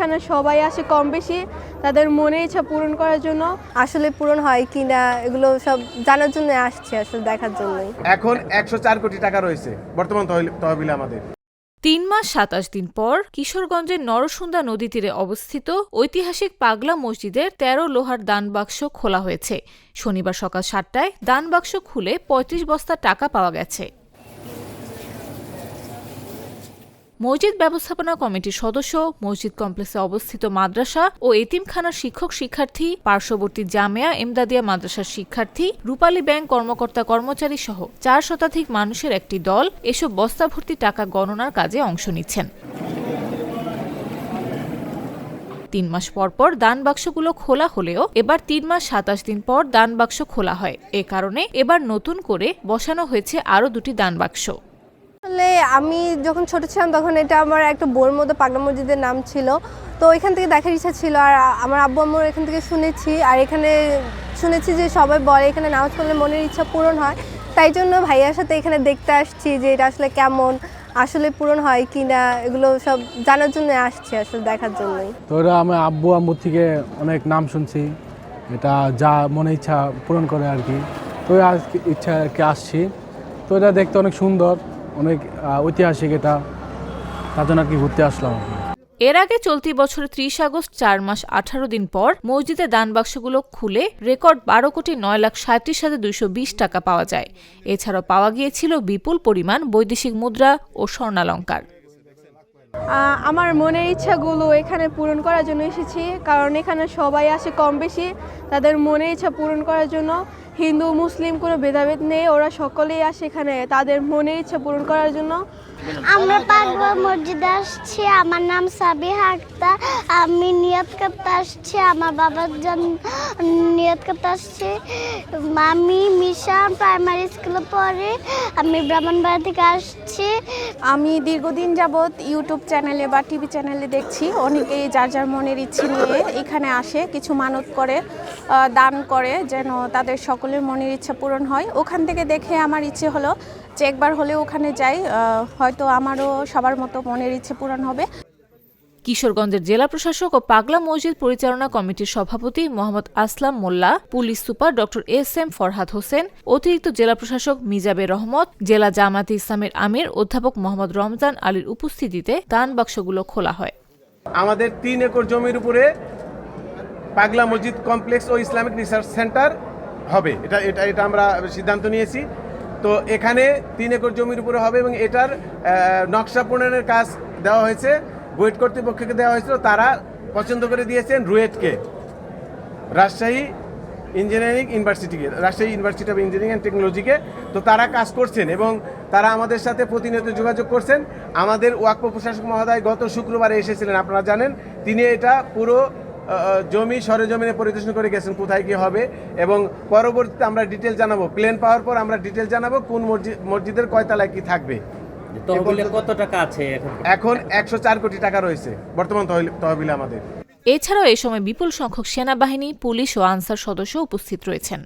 এখানে সবাই আসে কম বেশি তাদের মনে ইচ্ছা পূরণ করার জন্য। আসলে পূরণ হয় কিনা এগুলো সব জানার জন্য আসছে, আসলে দেখার জন্যই। এখন 104 কোটি টাকা রয়েছে বর্তমান তহবিলে আমাদের। ৩ মাস ২৭ দিন পর কিশোরগঞ্জের নরসুন্দা নদী তীরে অবস্থিত ঐতিহাসিক পাগলা মসজিদের ১৩ লোহার দান বাক্স খোলা হয়েছে। শনিবার সকাল ৭টায় দান বাক্স খুলে ৩৫ বস্তা টাকা পাওয়া গেছে। মসজিদ ব্যবস্থাপনা কমিটির সদস্য, মসজিদ কমপ্লেক্সে অবস্থিত মাদ্রাসা ও এতিমখানার শিক্ষক-শিক্ষার্থী, পার্শ্ববর্তী জামেয়া এমদাদিয়া মাদ্রাসার শিক্ষার্থী, রূপালী ব্যাংক কর্মকর্তা-কর্মচারী সহ ৪ শতাধিক মানুষের একটি দল এসব বস্তা ভর্তি টাকা গণনার কাজে অংশ নিচ্ছেন। ৩ মাস পর দান বাক্সগুলো খোলা হলেও এবার ৩ মাস ২৭ দিন পর দান বাক্স খোলা হয়। এ কারণে এবার নতুন করে বসানো হয়েছে আরও ২টি দান বাক্স। আসলে আমি যখন ছোট ছিলাম তখন এটা আমার একটা বইয়ের মধ্যে পাগলা মসজিদের নাম ছিল, তো এখান থেকে দেখার ইচ্ছা ছিল। আর আমার আব্বু আম্মুর এখান থেকে শুনেছি, আর এখানে শুনেছি যে সবাই বলে এখানে নামাজ পড়লে মনের ইচ্ছা পূরণ হয়। তাই জন্য ভাইয়ার সাথে এখানে দেখতে আসছি যে এটা আসলে কেমন, আসলে পূরণ হয় কিনা এগুলো সব জানার জন্য আসছি, আসলে দেখার জন্যই। তো এটা আমি আব্বু আম্মুর থেকে অনেক নাম শুনছি, এটা যা মনে ইচ্ছা পূরণ করে আর কি। তো আজকে ইচ্ছা আর কি আসছি। তো এটা দেখতে অনেক সুন্দর, অনেক ঐতিহাসিক, এটা তার জন্য আর কি ঘুরতে আসলাম। এর আগে চলতি বছরের ৩০ আগস্ট ৪ মাস ১৮ দিন পর মসজিদে দান বাক্সগুলো খুলে রেকর্ড ১২,৯,৩৭,২২০ টাকা পাওয়া যায়। এছাড়াও পাওয়া গিয়েছিল বিপুল পরিমাণ বৈদেশিক মুদ্রা ও স্বর্ণালংকার। আমার মনের ইচ্ছাগুলো এখানে পূরণ করার জন্য এসেছি, কারণ এখানে সবাই আসে কম বেশি তাদের মনের ইচ্ছা পূরণ করার জন্য। হিন্দু মুসলিম কোনো ভেদাভেদ নেই, ওরা সকলেই আসে এখানে তাদের মনের ইচ্ছা পূরণ করার জন্য। আমরা পাগলা মসজিদে আসছি। আমার নাম সাবিহা আক্তার। আমি নিয়ত করতে আসছি, আমার বাবার জন্য নিয়ত করতে আসছি। আমি মিশন প্রাইমারি স্কুলে পড়ি। আমি ব্রাহ্মণবাড়ি থেকে আসছি। আমি দীর্ঘদিন যাবৎ ইউটিউব চ্যানেলে বা টিভি চ্যানেলে দেখছি অনেকেই যার যার মনের ইচ্ছে নিয়ে এখানে আসে, কিছু মানত করে, দান করে যেন তাদের সকলের মনের ইচ্ছা পূরণ হয়। ওখান থেকে দেখে আমার ইচ্ছে হলো যে একবার হলেও ওখানে যাই, হয়তো আমারও সবার মতো মনের ইচ্ছে পূরণ হবে। কিশোরগঞ্জের জেলা প্রশাসক ও পাগলা মসজিদ পরিচালনা কমিটির সভাপতি মোহাম্মদ আসলাম মোল্লা, পুলিশ সুপার ডা.এস.এম. ফরহাদ হোসেন, অতিরিক্ত জেলা প্রশাসক মিজাবের রহমত, জেলা জামায়াতে ইসলামের আমির অধ্যাপক মোহাম্মদ রমজান আলীর উপস্থিতিতে দান বাক্সগুলো খোলা হয়। আমাদের ৩ একর জমির উপরে পাগলা মসজিদ কমপ্লেক্স ও ইসলামিক রিসার্চ সেন্টার হবে, এটা আমরা সিদ্ধান্ত নিয়েছি। তো এখানে ৩ একর জমির উপরে হবে এবং এটার নকশা প্রণয়নের কাজ দেওয়া হয়েছে, বুয়েট কর্তৃপক্ষকে দেওয়া হয়েছিল। তারা পছন্দ করে দিয়েছেন রুয়েটকে, Rajshahi university of engineering and টেকনোলজিকে। তো তারা কাজ করছেন এবং তারা আমাদের সাথে প্রতিনিয়ত যোগাযোগ করছেন। আমাদের ওয়াকফ প্রশাসক মহোদয় গত শুক্রবারে এসেছিলেন, আপনারা জানেন। তিনি এটা পুরো জমি সরেজমিনে পরিদর্শন করে গেছেন কোথায় কি হবে, এবং পরবর্তীতে আমরা ডিটেল জানাবো। প্ল্যান পাওয়ার পর আমরা ডিটেল জানাবো কোন মসজিদের কয়তলায় কি থাকবে। তহবিলে কত টাকা আছে এখন 104 কোটি টাকা রয়েছে বর্তমান তহবিলে আমাদের। এছাড়াও এ সময় বিপুল সংখ্যক সেনাবাহিনী, পুলিশ ও আনসার সদস্য উপস্থিত রয়েছেন।